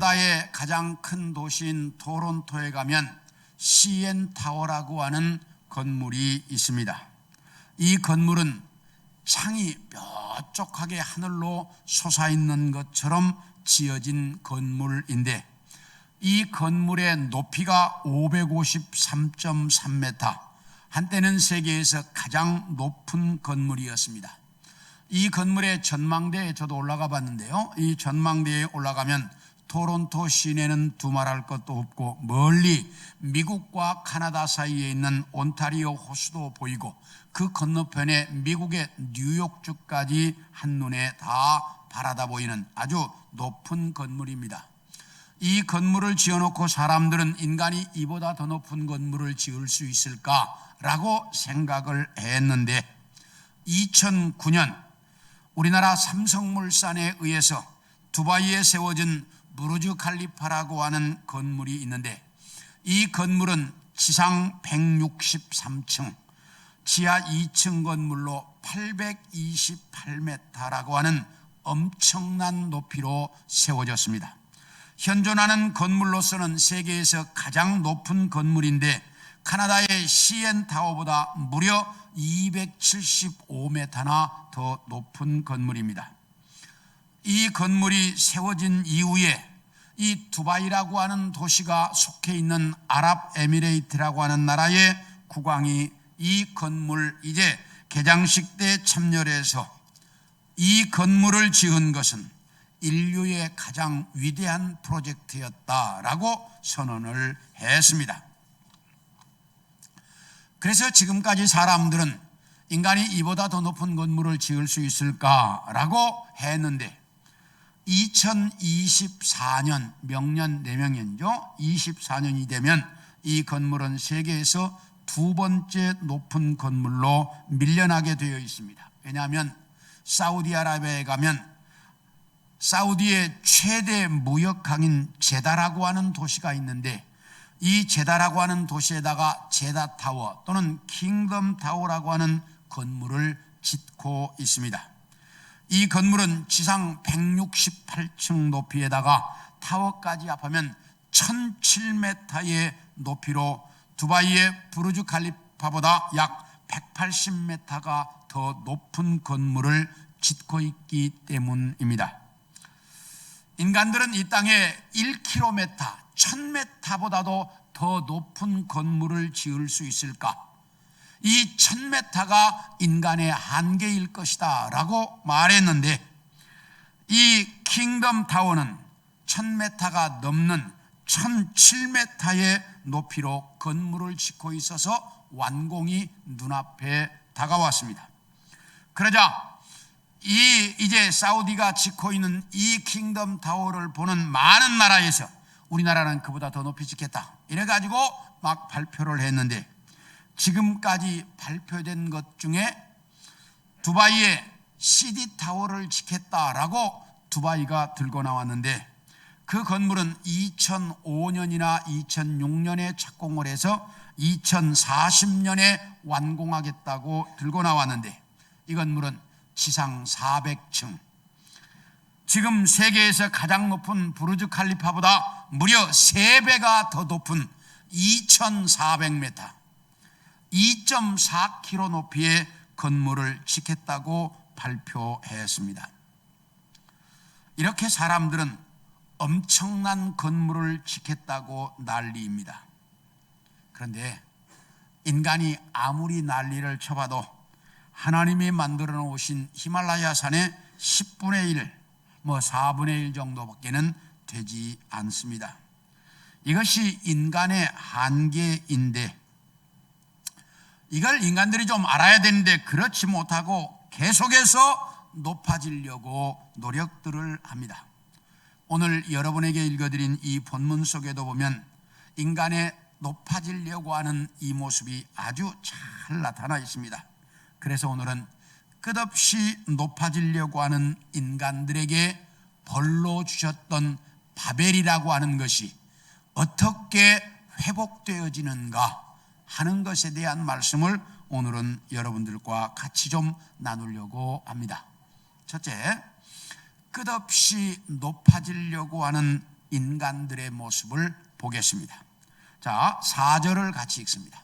캐나다의 가장 큰 도시인 토론토에 가면 CN 타워라고 하는 건물이 있습니다. 이 건물은 창이 뾰족하게 하늘로 솟아있는 것처럼 지어진 건물인데, 이 건물의 높이가 553.3m, 한때는 세계에서 가장 높은 건물이었습니다. 이 건물의 전망대에 저도 올라가 봤는데요, 이 전망대에 올라가면 토론토 시내는 두말할 것도 없고 멀리 미국과 카나다 사이에 있는 온타리오 호수도 보이고 그 건너편에 미국의 뉴욕주까지 한눈에 다 바라다 보이는 아주 높은 건물입니다. 이 건물을 지어놓고 사람들은 인간이 이보다 더 높은 건물을 지을 수 있을까라고 생각을 했는데, 2009년 우리나라 삼성물산에 의해서 두바이에 세워진 부르즈 칼리파라고 하는 건물이 있는데, 이 건물은 지상 163층, 지하 2층 건물로 828m라고 하는 엄청난 높이로 세워졌습니다. 현존하는 건물로서는 세계에서 가장 높은 건물인데, 카나다의 CN 타워보다 무려 275m나 더 높은 건물입니다. 이 건물이 세워진 이후에 이 두바이라고 하는 도시가 속해 있는 아랍에미레이트라고 하는 나라의 국왕이 이 건물 이제 개장식 때 참여를 해서 이 건물을 지은 것은 인류의 가장 위대한 프로젝트였다라고 선언을 했습니다. 그래서 지금까지 사람들은 인간이 이보다 더 높은 건물을 지을 수 있을까라고 했는데, 2024년 명년 내명년이죠. 24년이 되면 이 건물은 세계에서 두 번째 높은 건물로 밀려나게 되어 있습니다. 왜냐하면 사우디아라비아에 가면 사우디의 최대 무역강인 제다라고 하는 도시가 있는데, 이 제다라고 하는 도시에다가 제다 타워 또는 킹덤 타워라고 하는 건물을 짓고 있습니다. 이 건물은 지상 168층 높이에다가 타워까지 합하면 1007m의 높이로 두바이의 부르즈 칼리파보다 약 180m가 더 높은 건물을 짓고 있기 때문입니다. 인간들은 이 땅에 1km, 1000m보다도 더 높은 건물을 지을 수 있을까? 이 1000m가 인간의 한계일 것이다 라고 말했는데, 이 킹덤 타워는 1000m가 넘는 1007m의 높이로 건물을 짓고 있어서 완공이 눈앞에 다가왔습니다. 그러자 이제 사우디가 짓고 있는 이 킹덤 타워를 보는 많은 나라에서 우리나라는 그보다 더 높이 짓겠다 이래가지고 막 발표를 했는데, 지금까지 발표된 것 중에 두바이에 CD 타워를 짓겠다라고 두바이가 들고 나왔는데, 그 건물은 2005년이나 2006년에 착공을 해서 2040년에 완공하겠다고 들고 나왔는데, 이 건물은 지상 400층, 지금 세계에서 가장 높은 부르즈 칼리파보다 무려 3배가 더 높은 2400m, 2.4km 높이의 건물을 짓겠다고 발표했습니다. 이렇게 사람들은 엄청난 건물을 짓겠다고 난리입니다. 그런데 인간이 아무리 난리를 쳐봐도 하나님이 만들어 놓으신 히말라야 산의 10분의 1, 4분의 1 정도밖에는 되지 않습니다. 이것이 인간의 한계인데, 이걸 인간들이 좀 알아야 되는데 그렇지 못하고 계속해서 높아지려고 노력들을 합니다. 오늘 여러분에게 읽어드린 이 본문 속에도 보면 인간의 높아지려고 하는 이 모습이 아주 잘 나타나 있습니다. 그래서 오늘은 끝없이 높아지려고 하는 인간들에게 벌로 주셨던 바벨이라고 하는 것이 어떻게 회복되어지는가 하는 것에 대한 말씀을 오늘은 여러분들과 같이 좀 나누려고 합니다. 첫째, 끝없이 높아지려고 하는 인간들의 모습을 보겠습니다. 자, 4절을 같이 읽습니다.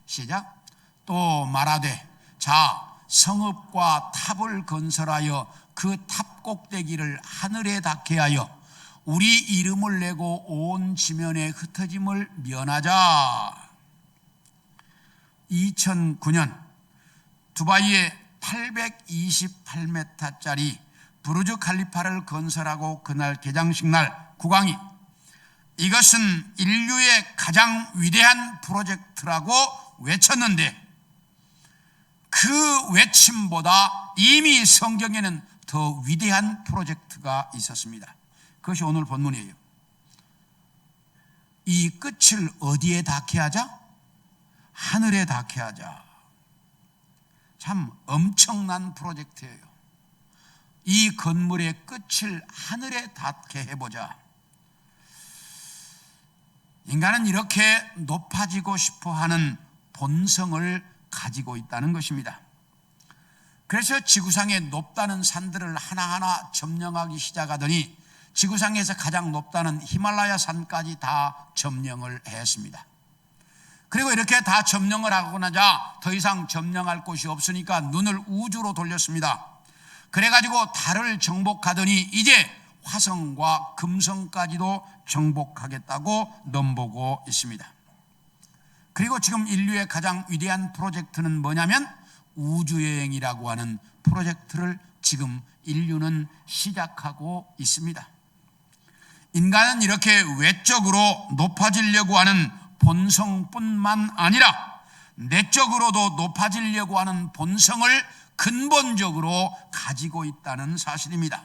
시작. 또 말하되 자 성읍과 탑을 건설하여 그 탑 꼭대기를 하늘에 닿게 하여 우리 이름을 내고 온 지면에 흩어짐을 면하자. 2009년 두바이에 828m짜리 부르즈 칼리파를 건설하고 그날 개장식 날 국왕이 이것은 인류의 가장 위대한 프로젝트라고 외쳤는데 그 외침보다 이미 성경에는 더 위대한 프로젝트가 있었습니다. 그것이 오늘 본문이에요. 이 끝을 어디에 닿게 하자? 하늘에 닿게 하자. 참 엄청난 프로젝트예요. 이 건물의 끝을 하늘에 닿게 해보자. 인간은 이렇게 높아지고 싶어하는 본성을 가지고 있다는 것입니다. 그래서 지구상에 높다는 산들을 하나하나 점령하기 시작하더니 지구상에서 가장 높다는 히말라야 산까지 다 점령을 했습니다. 그리고 이렇게 다 점령을 하고 나자 더 이상 점령할 곳이 없으니까 눈을 우주로 돌렸습니다. 그래가지고 달을 정복하더니 이제 화성과 금성까지도 정복하겠다고 넘보고 있습니다. 그리고 지금 인류의 가장 위대한 프로젝트는 뭐냐면 우주여행이라고 하는 프로젝트를 지금 인류는 시작하고 있습니다. 인간은 이렇게 외적으로 높아지려고 하는 본성뿐만 아니라 내적으로도 높아지려고 하는 본성을 근본적으로 가지고 있다는 사실입니다.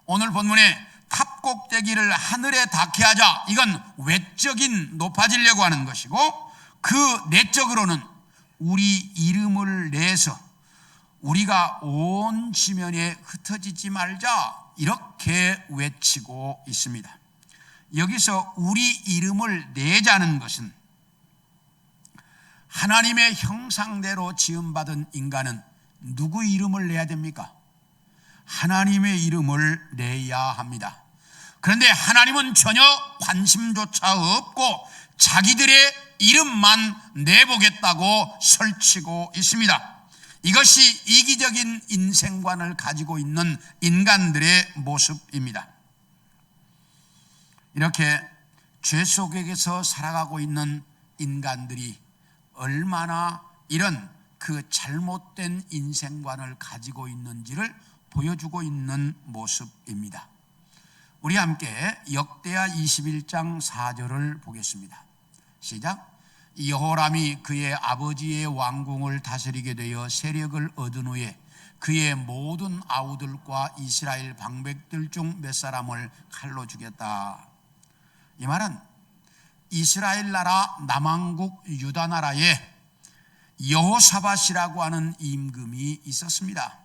오늘 본문에 탑 꼭대기를 하늘에 닿게 하자, 이건 외적인 높아지려고 하는 것이고 그 내적으로는 우리 이름을 내서 우리가 온 지면에 흩어지지 말자, 이렇게 외치고 있습니다. 여기서 우리 이름을 내자는 것은 하나님의 형상대로 지음받은 인간은 누구 이름을 내야 됩니까? 하나님의 이름을 내야 합니다. 그런데 하나님은 전혀 관심조차 없고 자기들의 이름만 내보겠다고 설치고 있습니다. 이것이 이기적인 인생관을 가지고 있는 인간들의 모습입니다. 이렇게 죄 속에서 살아가고 있는 인간들이 얼마나 이런 그 잘못된 인생관을 가지고 있는지를 보여주고 있는 모습입니다. 우리 함께 역대하 21장 4절을 보겠습니다. 시작. 여호람이 그의 아버지의 왕궁을 다스리게 되어 세력을 얻은 후에 그의 모든 아우들과 이스라엘 방백들 중 몇 사람을 칼로 죽였다. 이 말은 이스라엘 나라 남왕국 유다 나라에 여호사밧이라고 하는 임금이 있었습니다.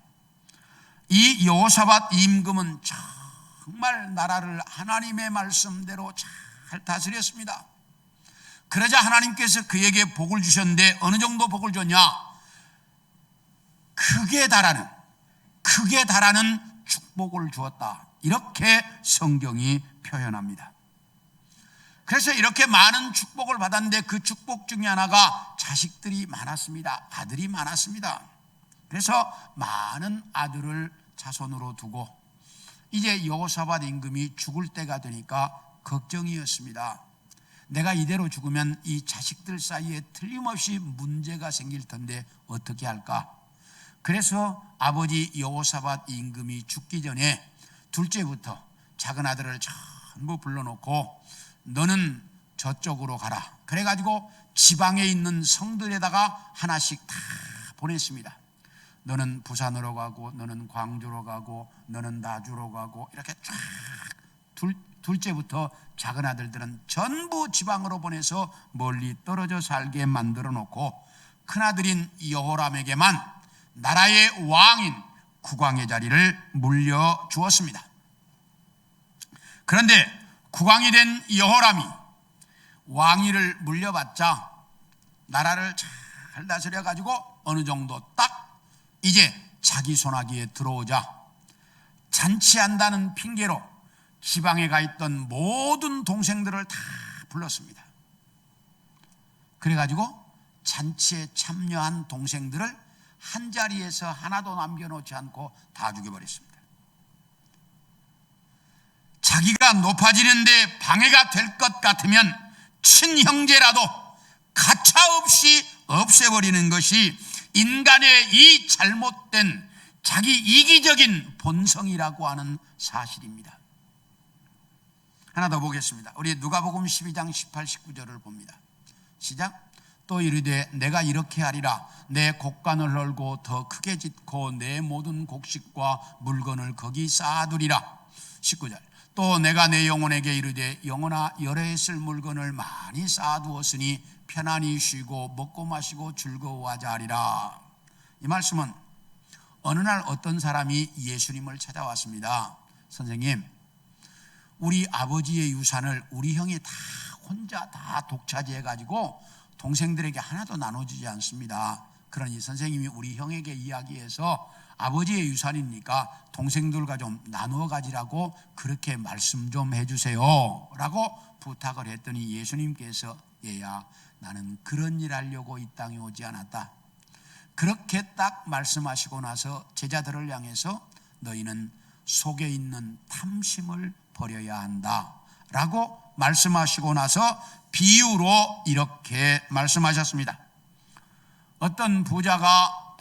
이 여호사밧 임금은 정말 나라를 하나님의 말씀대로 잘 다스렸습니다. 그러자 하나님께서 그에게 복을 주셨는데 어느 정도 복을 줬냐? 크게 달하는 축복을 주었다. 이렇게 성경이 표현합니다. 그래서 이렇게 많은 축복을 받았는데 그 축복 중에 하나가 자식들이 많았습니다. 아들이 많았습니다. 그래서 많은 아들을 자손으로 두고 이제 여호사밧 임금이 죽을 때가 되니까 걱정이었습니다. 내가 이대로 죽으면 이 자식들 사이에 틀림없이 문제가 생길 텐데 어떻게 할까? 그래서 아버지 여호사밧 임금이 죽기 전에 둘째부터 작은 아들을 전부 불러놓고 너는 저쪽으로 가라. 그래가지고 지방에 있는 성들에다가 하나씩 다 보냈습니다. 너는 부산으로 가고 너는 광주로 가고 너는 나주로 가고 이렇게 쫙 둘째부터 작은 아들들은 전부 지방으로 보내서 멀리 떨어져 살게 만들어 놓고 큰아들인 여호람에게만 나라의 왕인 국왕의 자리를 물려주었습니다. 그런데 국왕이 된 여호람이 왕위를 물려받자 나라를 잘 다스려 가지고 어느 정도 딱 이제 자기 손아귀에 들어오자 잔치한다는 핑계로 지방에 가 있던 모든 동생들을 다 불렀습니다. 그래가지고 잔치에 참여한 동생들을 한자리에서 하나도 남겨놓지 않고 다 죽여버렸습니다. 자기가 높아지는데 방해가 될 것 같으면 친형제라도 가차없이 없애버리는 것이 인간의 이 잘못된 자기 이기적인 본성이라고 하는 사실입니다. 하나 더 보겠습니다. 우리 누가복음 12장 18, 19절을 봅니다. 시작. 또 이르되 내가 이렇게 하리라. 내 곡간을 헐고 더 크게 짓고 내 모든 곡식과 물건을 거기 쌓아두리라. 19절. 또 내가 내 영혼에게 이르되 영혼아 열에 있을 물건을 많이 쌓아두었으니 편안히 쉬고 먹고 마시고 즐거워하자 하리라. 이 말씀은 어느 날 어떤 사람이 예수님을 찾아왔습니다. 선생님, 우리 아버지의 유산을 우리 형이 다 혼자 다 독차지해 가지고 동생들에게 하나도 나눠주지 않습니다. 그러니 선생님이 우리 형에게 이야기해서 아버지의 유산이니까 동생들과 좀 나누어 가지라고 그렇게 말씀 좀 해주세요 라고 부탁을 했더니 예수님께서 얘야, 나는 그런 일 하려고 이 땅에 오지 않았다. 그렇게 딱 말씀하시고 나서 제자들을 향해서 너희는 속에 있는 탐심을 버려야 한다 라고 말씀하시고 나서 비유로 이렇게 말씀하셨습니다. 어떤 부자가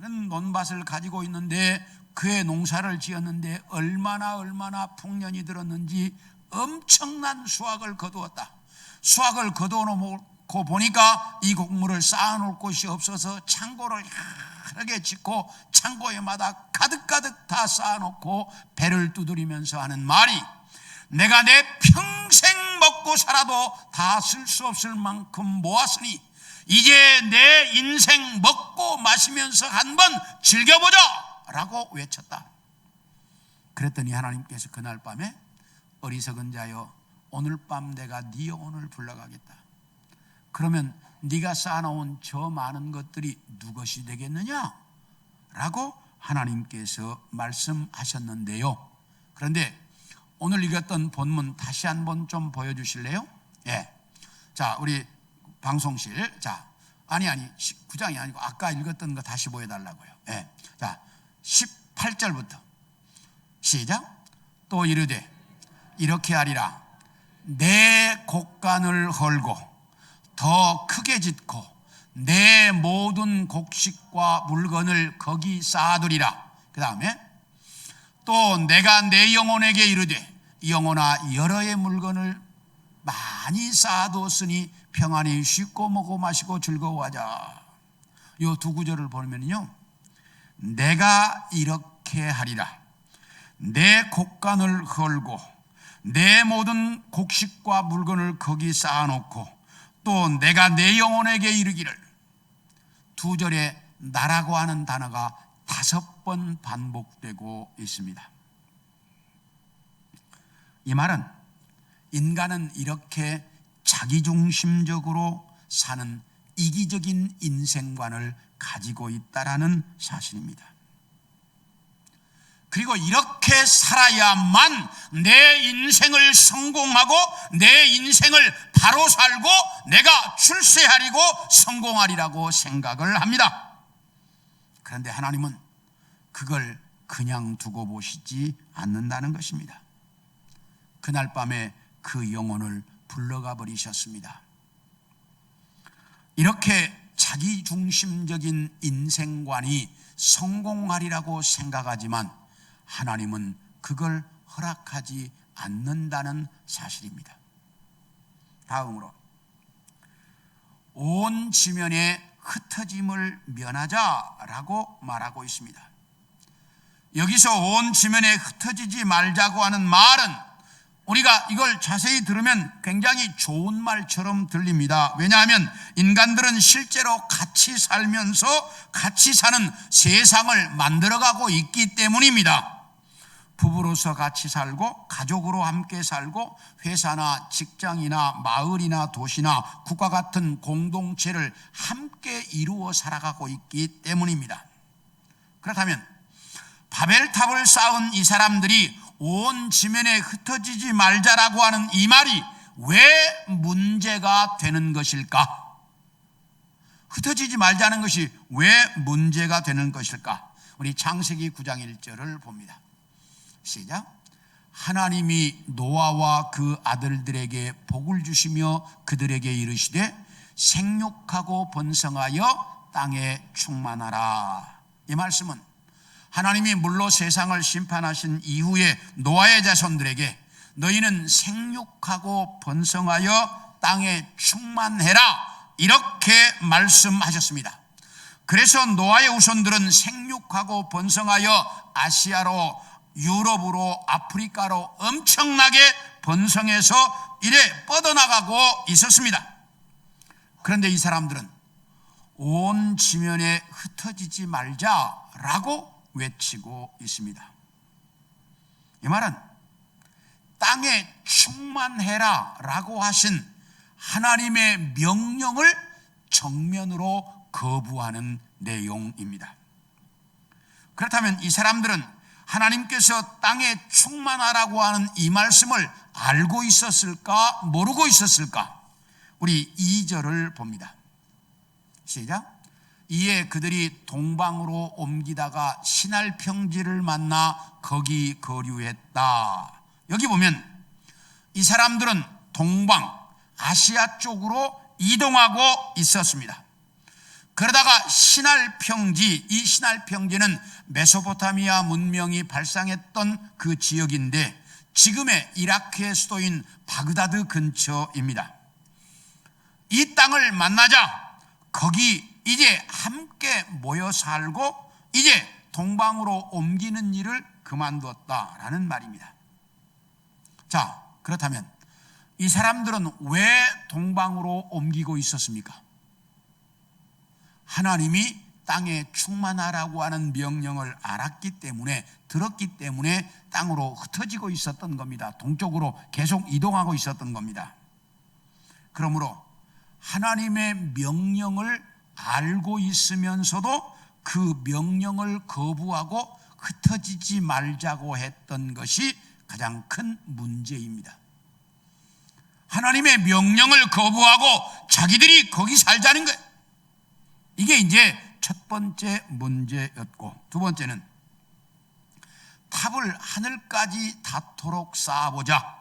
많은 논밭을 가지고 있는데 그의 농사를 지었는데 얼마나 풍년이 들었는지 엄청난 수확을 거두었다. 수확을 거두어놓고 보니까 이 곡물을 쌓아놓을 곳이 없어서 창고를 여러 개 짓고 창고에마다 가득가득 다 쌓아놓고 배를 두드리면서 하는 말이 내가 내 평생 먹고 살아도 다 쓸 수 없을 만큼 모았으니 이제 내 인생 먹고 마시면서 한번 즐겨보자 라고 외쳤다. 그랬더니 하나님께서 그날 밤에 어리석은 자여 오늘 밤 내가 네 영혼을 불러가겠다. 그러면 네가 쌓아놓은 저 많은 것들이 누것이 되겠느냐 라고 하나님께서 말씀하셨는데요. 그런데 오늘 읽었던 본문 다시 한번 좀 보여주실래요? 예. 자, 우리 방송실. 자, 아니 9장이 아니고 아까 읽었던 거 다시 보여달라고요. 예. 자, 18절부터 시작. 또 이르되 이렇게 하리라. 내 곡간을 헐고 더 크게 짓고 내 모든 곡식과 물건을 거기 쌓아두리라. 그 다음에 또 내가 내 영혼에게 이르되 영혼아 여러의 물건을 많이 쌓아두었으니 평안히 쉬고 먹고 마시고 즐거워하자. 이 두 구절을 보면요, 내가 이렇게 하리라. 내 곡간을 헐고 내 모든 곡식과 물건을 거기 쌓아놓고 또 내가 내 영혼에게 이르기를. 두 절에 나라고 하는 단어가 5번 반복되고 있습니다. 이 말은 인간은 이렇게 자기중심적으로 사는 이기적인 인생관을 가지고 있다라는 사실입니다. 그리고 이렇게 살아야만 내 인생을 성공하고 내 인생을 바로 살고 내가 출세하리고 성공하리라고 생각을 합니다. 그런데 하나님은 그걸 그냥 두고 보시지 않는다는 것입니다. 그날 밤에 그 영혼을 불러가 버리셨습니다. 이렇게 자기중심적인 인생관이 성공하리라고 생각하지만 하나님은 그걸 허락하지 않는다는 사실입니다. 다음으로 온 지면의 흩어짐을 면하자라고 말하고 있습니다. 여기서 온 지면에 흩어지지 말자고 하는 말은 우리가 이걸 자세히 들으면 굉장히 좋은 말처럼 들립니다. 왜냐하면 인간들은 실제로 같이 살면서 같이 사는 세상을 만들어가고 있기 때문입니다. 부부로서 같이 살고 가족으로 함께 살고 회사나 직장이나 마을이나 도시나 국가 같은 공동체를 함께 이루어 살아가고 있기 때문입니다. 그렇다면 바벨탑을 쌓은 이 사람들이 온 지면에 흩어지지 말자라고 하는 이 말이 왜 문제가 되는 것일까? 흩어지지 말자는 것이 왜 문제가 되는 것일까? 우리 창세기 9장 1절을 봅니다. 시작. 하나님이 노아와 그 아들들에게 복을 주시며 그들에게 이르시되 생육하고 번성하여 땅에 충만하라. 이 말씀은 하나님이 물로 세상을 심판하신 이후에 노아의 자손들에게 너희는 생육하고 번성하여 땅에 충만해라 이렇게 말씀하셨습니다. 그래서 노아의 후손들은 생육하고 번성하여 아시아로, 유럽으로, 아프리카로 엄청나게 번성해서 이래 뻗어나가고 있었습니다. 그런데 이 사람들은 온 지면에 흩어지지 말자라고 외치고 있습니다. 이 말은 땅에 충만해라 라고 하신 하나님의 명령을 정면으로 거부하는 내용입니다. 그렇다면 이 사람들은 하나님께서 땅에 충만하라고 하는 이 말씀을 알고 있었을까 모르고 있었을까? 우리 2절을 봅니다. 시작. 이에 그들이 동방으로 옮기다가 시날 평지를 만나 거기 거류했다. 여기 보면 이 사람들은 동방, 아시아 쪽으로 이동하고 있었습니다. 그러다가 시날 평지, 이 시날 평지는 메소포타미아 문명이 발상했던 그 지역인데 지금의 이라크의 수도인 바그다드 근처입니다. 이 땅을 만나자 거기 이제 함께 모여 살고 이제 동방으로 옮기는 일을 그만두었다라는 말입니다. 자, 그렇다면 이 사람들은 왜 동방으로 옮기고 있었습니까? 하나님이 땅에 충만하라고 하는 명령을 알았기 때문에, 들었기 때문에 땅으로 흩어지고 있었던 겁니다. 동쪽으로 계속 이동하고 있었던 겁니다. 그러므로 하나님의 명령을 알고 있으면서도 그 명령을 거부하고 흩어지지 말자고 했던 것이 가장 큰 문제입니다. 하나님의 명령을 거부하고 자기들이 거기 살자는 거예요. 이게 이제 첫 번째 문제였고, 두 번째는 탑을 하늘까지 닿도록 쌓아보자,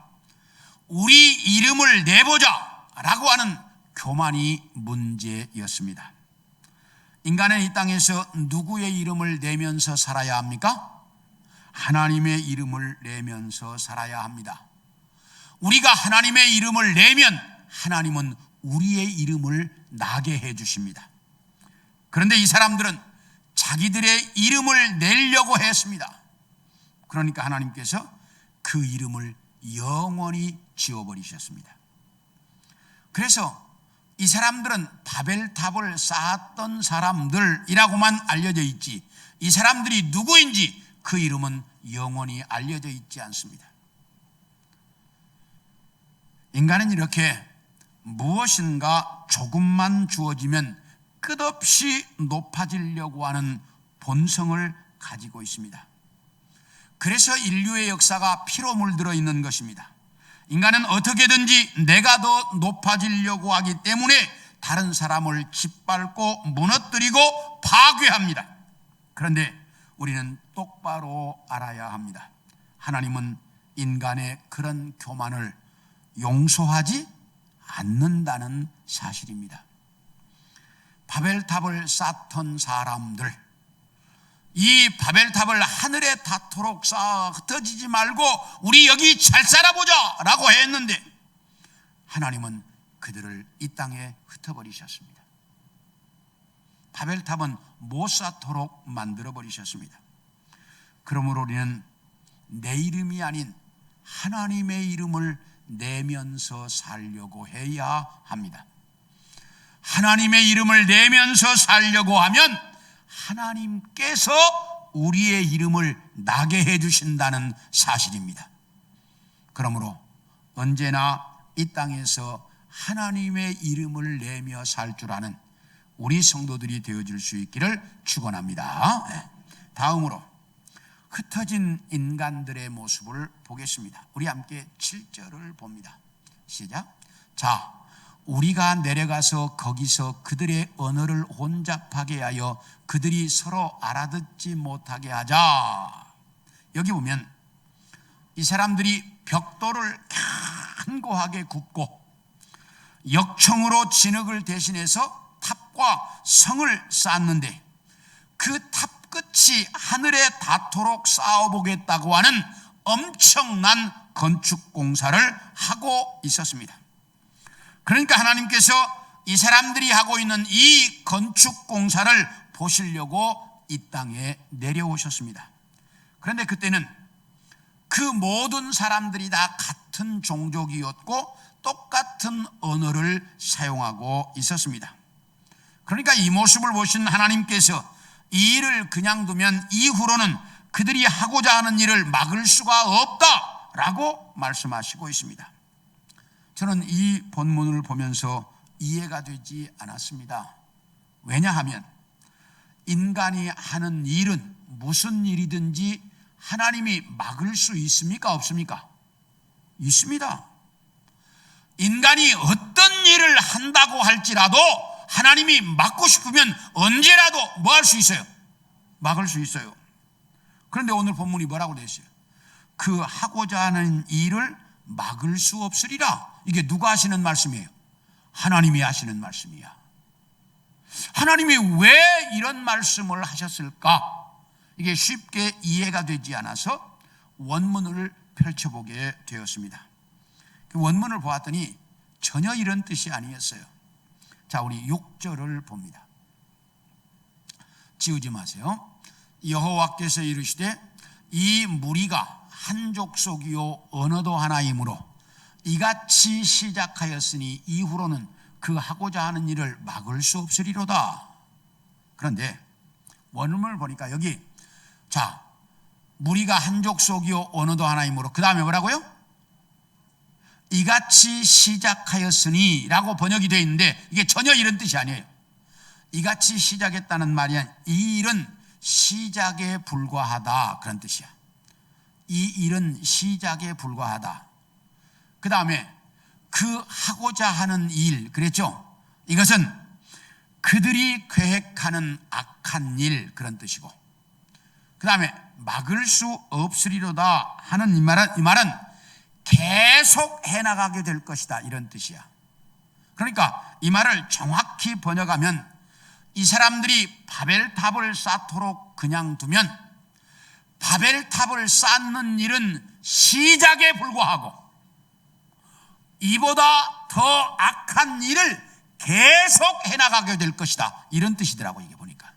우리 이름을 내보자 라고 하는 교만이 문제였습니다. 인간은 이 땅에서 누구의 이름을 내면서 살아야 합니까? 하나님의 이름을 내면서 살아야 합니다. 우리가 하나님의 이름을 내면 하나님은 우리의 이름을 나게 해 주십니다. 그런데 이 사람들은 자기들의 이름을 내려고 했습니다. 그러니까 하나님께서 그 이름을 영원히 지워버리셨습니다. 그래서 이 사람들은 바벨탑을 쌓았던 사람들이라고만 알려져 있지, 이 사람들이 누구인지 그 이름은 영원히 알려져 있지 않습니다. 인간은 이렇게 무엇인가 조금만 주어지면 끝없이 높아지려고 하는 본성을 가지고 있습니다. 그래서 인류의 역사가 피로 물들어 있는 것입니다. 인간은 어떻게든지 내가 더 높아지려고 하기 때문에 다른 사람을 짓밟고 무너뜨리고 파괴합니다. 그런데 우리는 똑바로 알아야 합니다. 하나님은 인간의 그런 교만을 용서하지 않는다는 사실입니다. 바벨탑을 쌓던 사람들, 이 바벨탑을 하늘에 닿도록 쌓아 흩어지지 말고 우리 여기 잘 살아보자 라고 했는데 하나님은 그들을 이 땅에 흩어버리셨습니다. 바벨탑은 못 쌓도록 만들어버리셨습니다. 그러므로 우리는 내 이름이 아닌 하나님의 이름을 내면서 살려고 해야 합니다. 하나님의 이름을 내면서 살려고 하면 하나님께서 우리의 이름을 나게 해주신다는 사실입니다. 그러므로 언제나 이 땅에서 하나님의 이름을 내며 살 줄 아는 우리 성도들이 되어줄 수 있기를 축원합니다. 다음으로 흩어진 인간들의 모습을 보겠습니다. 우리 함께 7절을 봅니다. 시작. 자, 우리가 내려가서 거기서 그들의 언어를 혼잡하게 하여 그들이 서로 알아듣지 못하게 하자. 여기 보면 이 사람들이 벽돌을 견고하게 굽고 역청으로 진흙을 대신해서 탑과 성을 쌓았는데 그 탑 끝이 하늘에 닿도록 쌓아보겠다고 하는 엄청난 건축 공사를 하고 있었습니다. 그러니까 하나님께서 이 사람들이 하고 있는 이 건축 공사를 보시려고 이 땅에 내려오셨습니다. 그런데 그때는 그 모든 사람들이 다 같은 종족이었고 똑같은 언어를 사용하고 있었습니다. 그러니까 이 모습을 보신 하나님께서 이 일을 그냥 두면 이후로는 그들이 하고자 하는 일을 막을 수가 없다라고 말씀하시고 있습니다. 저는 이 본문을 보면서 이해가 되지 않았습니다. 왜냐하면 인간이 하는 일은 무슨 일이든지 하나님이 막을 수 있습니까? 없습니까? 있습니다. 인간이 어떤 일을 한다고 할지라도 하나님이 막고 싶으면 언제라도 뭐 할 수 있어요? 막을 수 있어요. 그런데 오늘 본문이 뭐라고 되어 있어요? 그 하고자 하는 일을 막을 수 없으리라. 이게 누가 하시는 말씀이에요? 하나님이 하시는 말씀이야. 하나님이 왜 이런 말씀을 하셨을까? 이게 쉽게 이해가 되지 않아서 원문을 펼쳐보게 되었습니다. 그 원문을 보았더니 전혀 이런 뜻이 아니었어요. 자, 우리 6절을 봅니다. 지우지 마세요. 여호와께서 이르시되 이 무리가 한 족속이요 언어도 하나이므로 이같이 시작하였으니 이후로는 그 하고자 하는 일을 막을 수 없으리로다. 그런데 원문을 보니까 여기 자, 무리가 한 족속이요 언어도 하나이므로 그 다음에 뭐라고요? 이같이 시작하였으니 라고 번역이 되어 있는데 이게 전혀 이런 뜻이 아니에요. 이같이 시작했다는 말이 이 일은 시작에 불과하다 그런 뜻이야. 이 일은 시작에 불과하다. 그 다음에 그 하고자 하는 일 그랬죠. 이것은 그들이 계획하는 악한 일 그런 뜻이고 그 다음에 막을 수 없으리로다 하는 이 말은 계속 해나가게 될 것이다 이런 뜻이야. 그러니까 이 말을 정확히 번역하면 이 사람들이 바벨탑을 쌓도록 그냥 두면 바벨탑을 쌓는 일은 시작에 불과하고 이보다 더 악한 일을 계속 해나가게 될 것이다 이런 뜻이더라고. 이게 보니까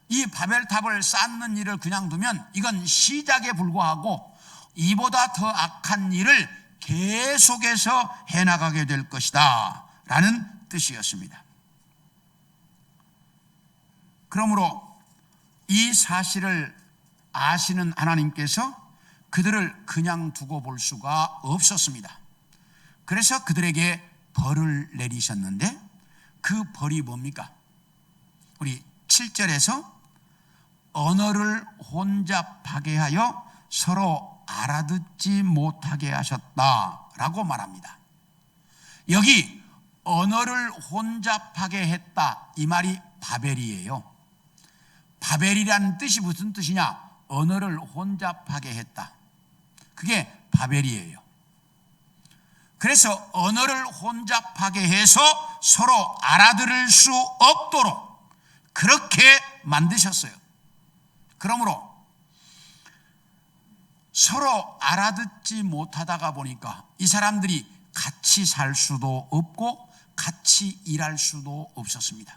이 바벨탑을 쌓는 일을 그냥 두면 이건 시작에 불과하고 이보다 더 악한 일을 계속해서 해나가게 될 것이다 라는 뜻이었습니다. 그러므로 이 사실을 아시는 하나님께서 그들을 그냥 두고 볼 수가 없었습니다. 그래서 그들에게 벌을 내리셨는데 그 벌이 뭡니까? 우리 7절에서 언어를 혼잡하게 하여 서로 알아듣지 못하게 하셨다라고 말합니다. 여기 언어를 혼잡하게 했다 이 말이 바벨이에요. 바벨이라는 뜻이 무슨 뜻이냐? 언어를 혼잡하게 했다. 그게 바벨이에요. 그래서 언어를 혼잡하게 해서 서로 알아들을 수 없도록 그렇게 만드셨어요. 그러므로 서로 알아듣지 못하다가 보니까 이 사람들이 같이 살 수도 없고 같이 일할 수도 없었습니다.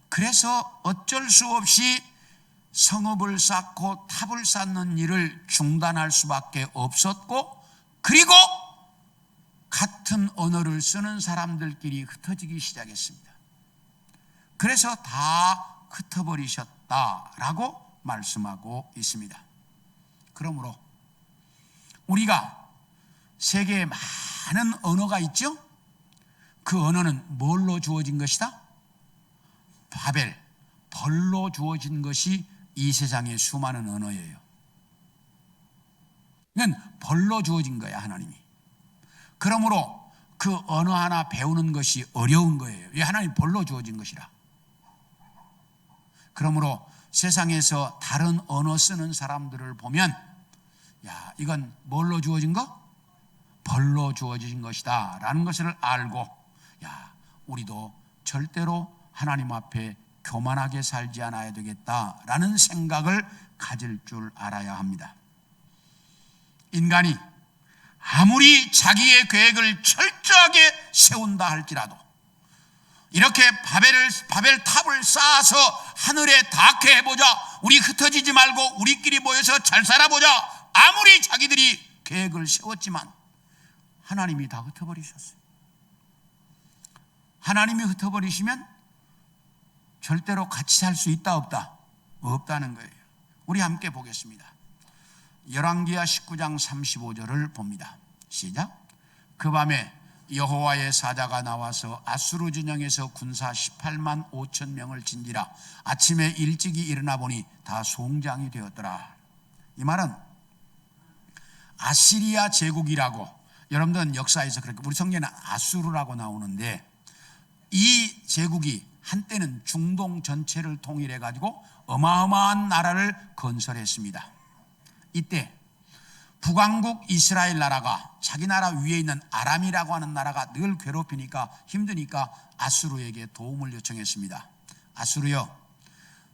그래서 어쩔 수 없이 성읍을 쌓고 탑을 쌓는 일을 중단할 수밖에 없었고 그리고 같은 언어를 쓰는 사람들끼리 흩어지기 시작했습니다. 그래서 다 흩어버리셨다라고 말씀하고 있습니다. 그러므로 우리가 세계에 많은 언어가 있죠? 그 언어는 뭘로 주어진 것이다? 벌로 주어진 것이 이 세상의 수많은 언어예요. 이건 벌로 주어진 거야, 하나님이. 그러므로 그 언어 하나 배우는 것이 어려운 거예요. 이 하나님 벌로 주어진 것이라. 그러므로 세상에서 다른 언어 쓰는 사람들을 보면, 야, 이건 뭘로 주어진 거? 벌로 주어진 것이다 라는 것을 알고, 야, 우리도 절대로 하나님 앞에 교만하게 살지 않아야 되겠다라는 생각을 가질 줄 알아야 합니다. 인간이 아무리 자기의 계획을 철저하게 세운다 할지라도, 이렇게 바벨탑을 쌓아서 하늘에 닿게 해보자, 우리 흩어지지 말고 우리끼리 모여서 잘 살아보자, 아무리 자기들이 계획을 세웠지만 하나님이 다 흩어버리셨어요. 하나님이 흩어버리시면 절대로 같이 살 수 있다 없다? 없다는 거예요. 우리 함께 보겠습니다. 열왕기하 19장 35절을 봅니다. 시작. 그 밤에 여호와의 사자가 나와서 아수르 진영에서 군사 18만 5천 명을 진지라. 아침에 일찍이 일어나 보니 다 송장이 되었더라. 이 말은 아시리아 제국이라고, 여러분들은 역사에서 그렇게, 우리 성경에는 아수르라고 나오는데, 이 제국이 한때는 중동 전체를 통일해 가지고 어마어마한 나라를 건설했습니다. 이때 북왕국 이스라엘 나라가 자기 나라 위에 있는 아람이라고 하는 나라가 늘 괴롭히니까 힘드니까 아수르에게 도움을 요청했습니다. 아수르요,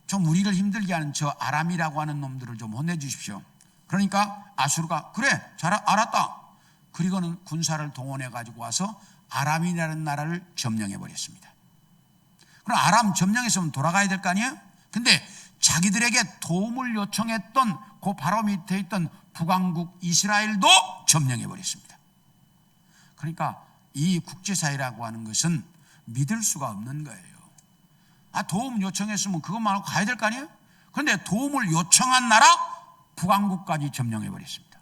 좀 우리를 힘들게 하는 저 아람이라고 하는 놈들을 좀 혼내주십시오. 그러니까 아수르가 그래, 잘 알았다. 그리고는 군사를 동원해 가지고 와서 아람이라는 나라를 점령해 버렸습니다. 그럼 아람 점령했으면 돌아가야 될 거 아니에요? 근데 자기들에게 도움을 요청했던 그 바로 밑에 있던 북왕국 이스라엘도 점령해 버렸습니다. 그러니까 이 국제사회라고 하는 것은 믿을 수가 없는 거예요. 도움 요청했으면 그것만 하고 가야 될 거 아니에요? 그런데 도움을 요청한 나라 북왕국까지 점령해 버렸습니다.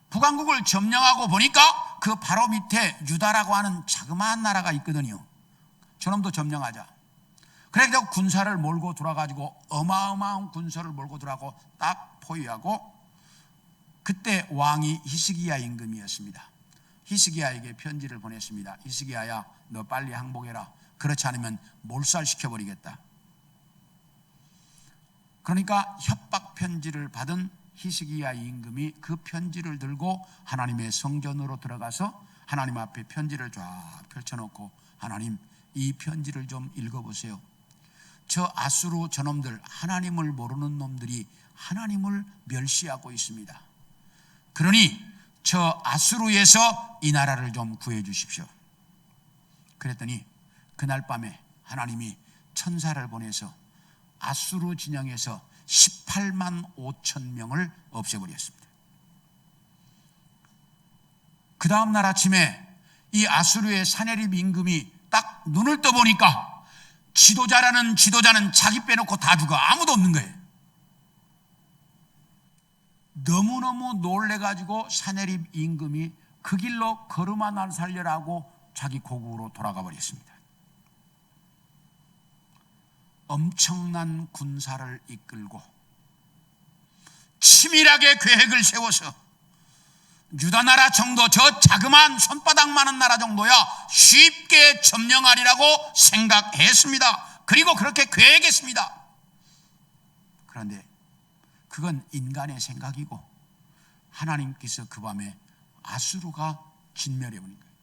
북왕국을 점령하고 보니까 그 바로 밑에 유다라고 하는 자그마한 나라가 있거든요. 저놈도 점령하자. 그래서 군사를 몰고 들어가지고 어마어마한 군사를 몰고 들어가고 딱 포위하고, 그때 왕이 히스기야 임금이었습니다. 히스기야에게 편지를 보냈습니다. 히스기야야, 너 빨리 항복해라. 그렇지 않으면 몰살시켜버리겠다. 그러니까 협박 편지를 받은 히스기야 임금이 그 편지를 들고 하나님의 성전으로 들어가서 하나님 앞에 편지를 쫙 펼쳐놓고, 하나님, 이 편지를 좀 읽어보세요. 저 아수르 저놈들, 하나님을 모르는 놈들이 하나님을 멸시하고 있습니다. 그러니 저 아수르에서 이 나라를 좀 구해 주십시오. 그랬더니 그날 밤에 하나님이 천사를 보내서 아수르 진영에서 18만 5천 명을 없애버렸습니다. 그 다음 날 아침에 이 아수르의 사네립 임금이 딱 눈을 떠보니까 지도자는 자기 빼놓고 다 죽어. 아무도 없는 거예요. 너무너무 놀래가지고 사네립 임금이 그 길로 걸음아 날 살려라고 자기 고국으로 돌아가 버렸습니다. 엄청난 군사를 이끌고 치밀하게 계획을 세워서 유다 나라 정도, 저 자그마한 손바닥만한 나라 정도야 쉽게 점령하리라고 생각했습니다. 그리고 그렇게 계획했습니다. 그런데 그건 인간의 생각이고, 하나님께서 그 밤에 아수르가 진멸해버린 거예요.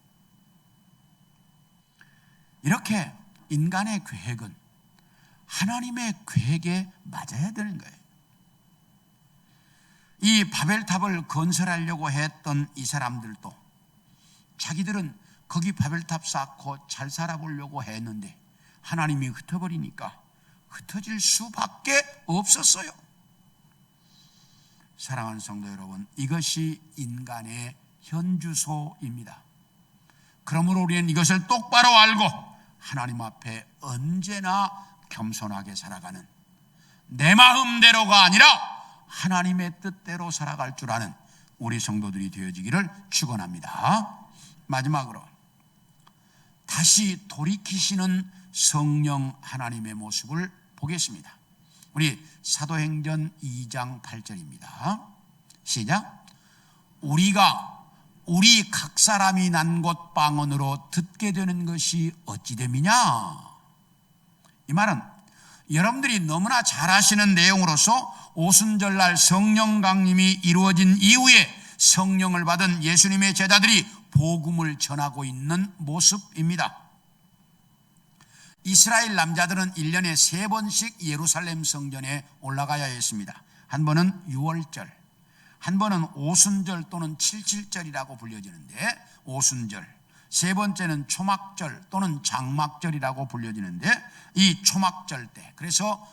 이렇게 인간의 계획은 하나님의 계획에 맞아야 되는 거예요. 이 바벨탑을 건설하려고 했던 이 사람들도 자기들은 거기 바벨탑 쌓고 잘 살아보려고 했는데 하나님이 흩어버리니까 흩어질 수밖에 없었어요. 사랑하는 성도 여러분, 이것이 인간의 현주소입니다. 그러므로 우리는 이것을 똑바로 알고 하나님 앞에 언제나 겸손하게 살아가는, 내 마음대로가 아니라 하나님의 뜻대로 살아갈 줄 아는 우리 성도들이 되어지기를 축원합니다. 마지막으로 다시 돌이키시는 성령 하나님의 모습을 보겠습니다. 우리 사도행전 2장 8절입니다. 시작. 우리가 우리 각 사람이 난 곳 방언으로 듣게 되는 것이 어찌 됨이냐. 이 말은 여러분들이 너무나 잘 아시는 내용으로서 오순절날 성령 강림이 이루어진 이후에 성령을 받은 예수님의 제자들이 복음을 전하고 있는 모습입니다. 이스라엘 남자들은 1년에 3번씩 예루살렘 성전에 올라가야 했습니다. 한 번은 유월절, 한 번은 오순절 또는 칠칠절이라고 불려지는데 오순절, 세 번째는 초막절 또는 장막절이라고 불려지는데 이 초막절 때, 그래서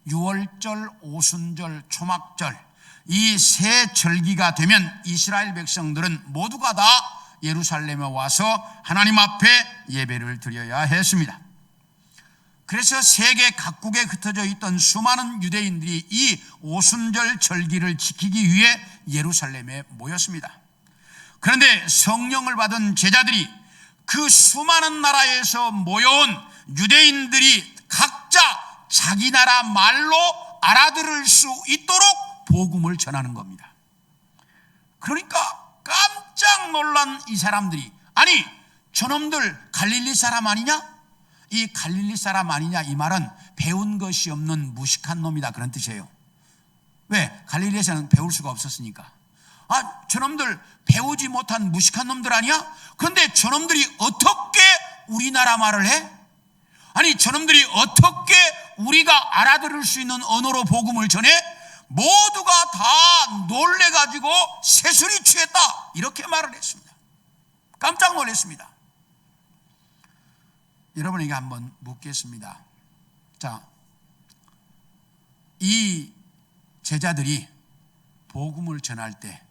유월절, 오순절, 초막절 이 세 절기가 되면 이스라엘 백성들은 모두가 다 예루살렘에 와서 하나님 앞에 예배를 드려야 했습니다. 그래서 세계 각국에 흩어져 있던 수많은 유대인들이 이 오순절 절기를 지키기 위해 예루살렘에 모였습니다. 그런데 성령을 받은 제자들이 그 수많은 나라에서 모여온 유대인들이 각자 자기 나라 말로 알아들을 수 있도록 복음을 전하는 겁니다. 그러니까 깜짝 놀란 이 사람들이, 아니 저놈들 갈릴리 사람 아니냐? 이 갈릴리 사람 아니냐, 이 말은 배운 것이 없는 무식한 놈이다, 그런 뜻이에요. 왜? 갈릴리에서는 배울 수가 없었으니까. 저놈들 배우지 못한 무식한 놈들 아니야? 그런데 저놈들이 어떻게 우리나라 말을 해? 아니 저놈들이 어떻게 우리가 알아들을 수 있는 언어로 복음을 전해? 모두가 다 놀래가지고 새소리 취했다, 이렇게 말을 했습니다. 깜짝 놀랐습니다. 여러분에게 한번 묻겠습니다. 자, 이 제자들이 복음을 전할 때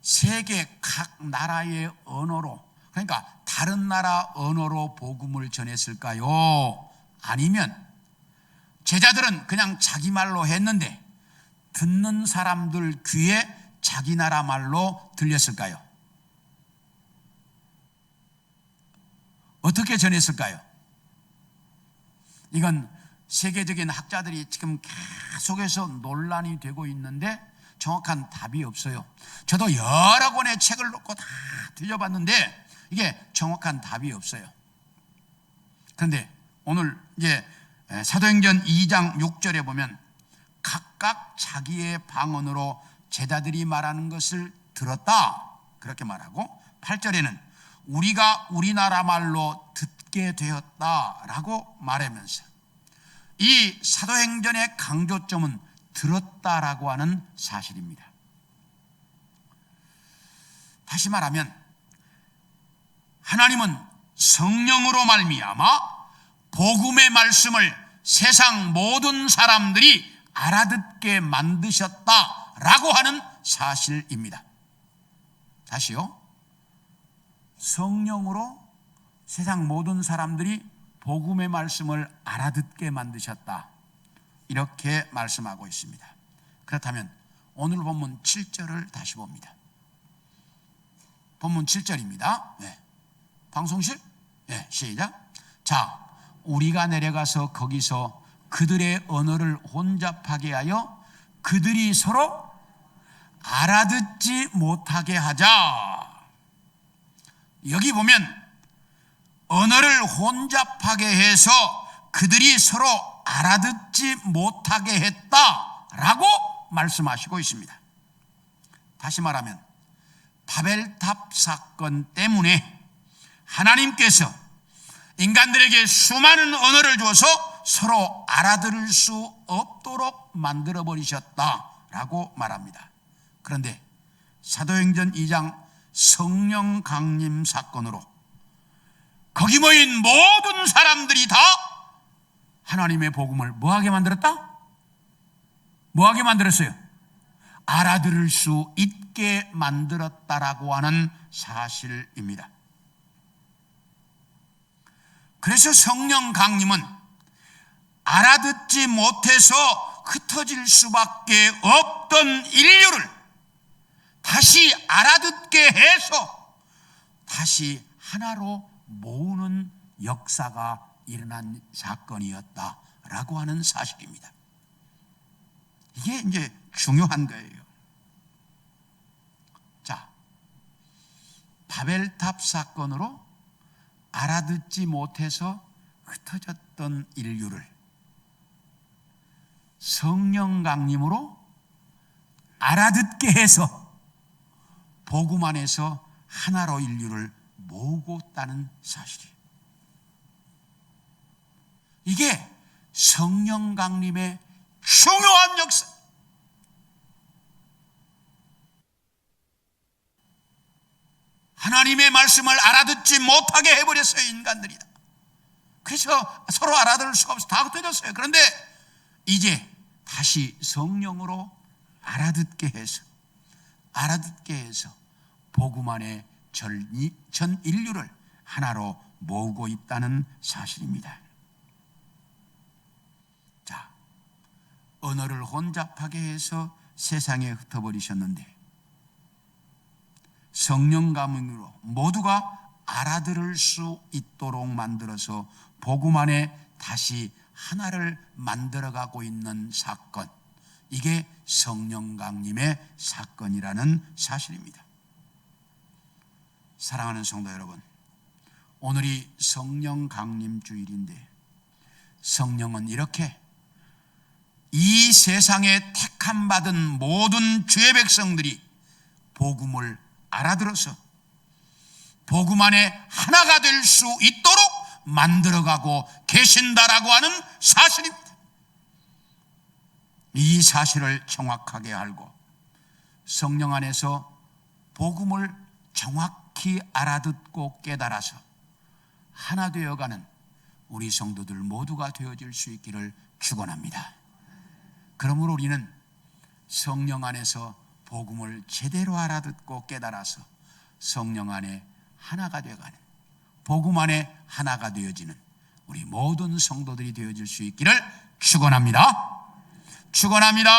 세계 각 나라의 언어로, 그러니까 다른 나라 언어로 복음을 전했을까요? 아니면 제자들은 그냥 자기 말로 했는데 듣는 사람들 귀에 자기 나라 말로 들렸을까요? 어떻게 전했을까요? 이건 세계적인 학자들이 지금 계속해서 논란이 되고 있는데 정확한 답이 없어요. 저도 여러 권의 책을 놓고 다 들려봤는데 이게 정확한 답이 없어요. 그런데 오늘 이제 사도행전 2장 6절에 보면 각각 자기의 방언으로 제자들이 말하는 것을 들었다, 그렇게 말하고 8절에는 우리가 우리나라 말로 듣게 되었다라고 말하면서 이 사도행전의 강조점은 들었다라고 하는 사실입니다. 다시 말하면 하나님은 성령으로 말미암아 복음의 말씀을 세상 모든 사람들이 알아듣게 만드셨다라고 하는 사실입니다. 다시요. 성령으로 세상 모든 사람들이 복음의 말씀을 알아듣게 만드셨다, 이렇게 말씀하고 있습니다. 그렇다면 오늘 본문 7절을 다시 봅니다. 본문 7절입니다. 네. 방송실? 네, 시작. 자, 우리가 내려가서 거기서 그들의 언어를 혼잡하게 하여 그들이 서로 알아듣지 못하게 하자. 여기 보면 언어를 혼잡하게 해서 그들이 서로 알아듣지 못하게 했다라고 말씀하시고 있습니다. 다시 말하면 바벨탑 사건 때문에 하나님께서 인간들에게 수많은 언어를 줘서 서로 알아들을 수 없도록 만들어버리셨다라고 말합니다. 그런데 사도행전 2장 성령 강림 사건으로 거기 모인 모든 사람들이 다 하나님의 복음을 뭐하게 만들었다? 뭐하게 만들었어요? 알아들을 수 있게 만들었다라고 하는 사실입니다. 그래서 성령 강림은 알아듣지 못해서 흩어질 수밖에 없던 인류를 다시 알아듣게 해서 다시 하나로 모으는 역사가 일어난 사건이었다라고 하는 사실입니다. 이게 이제 중요한 거예요. 자, 바벨탑 사건으로 알아듣지 못해서 흩어졌던 인류를 성령 강림으로 알아듣게 해서 복음 안에서 하나로 인류를 모으고 있다는 사실이에요. 이게 성령 강림의 중요한 역사. 하나님의 말씀을 알아듣지 못하게 해버렸어요, 인간들이다. 그래서 서로 알아들을 수가 없어 다 흩어졌어요. 그런데 이제 다시 성령으로 알아듣게 해서 복음 안에 전 인류를 하나로 모으고 있다는 사실입니다. 자, 언어를 혼잡하게 해서 세상에 흩어버리셨는데 성령 감흥으로 모두가 알아들을 수 있도록 만들어서 복음 안에 다시 하나를 만들어가고 있는 사건, 이게 성령 강림의 사건이라는 사실입니다. 사랑하는 성도 여러분, 오늘이 성령 강림 주일인데 성령은 이렇게 이 세상에 택함 받은 모든 주의 백성들이 복음을 알아들어서 복음 안에 하나가 될 수 있도록 만들어가고 계신다라고 하는 사실입니다. 이 사실을 정확하게 알고 성령 안에서 복음을 정확히 알아듣고 깨달아서 하나 되어가는 우리 성도들 모두가 되어질 수 있기를 축원합니다. 그러므로 우리는 성령 안에서 복음을 제대로 알아듣고 깨달아서 성령 안에 하나가 되어가는, 복음 안에 하나가 되어지는 우리 모든 성도들이 되어질 수 있기를 축원합니다. 축원합니다.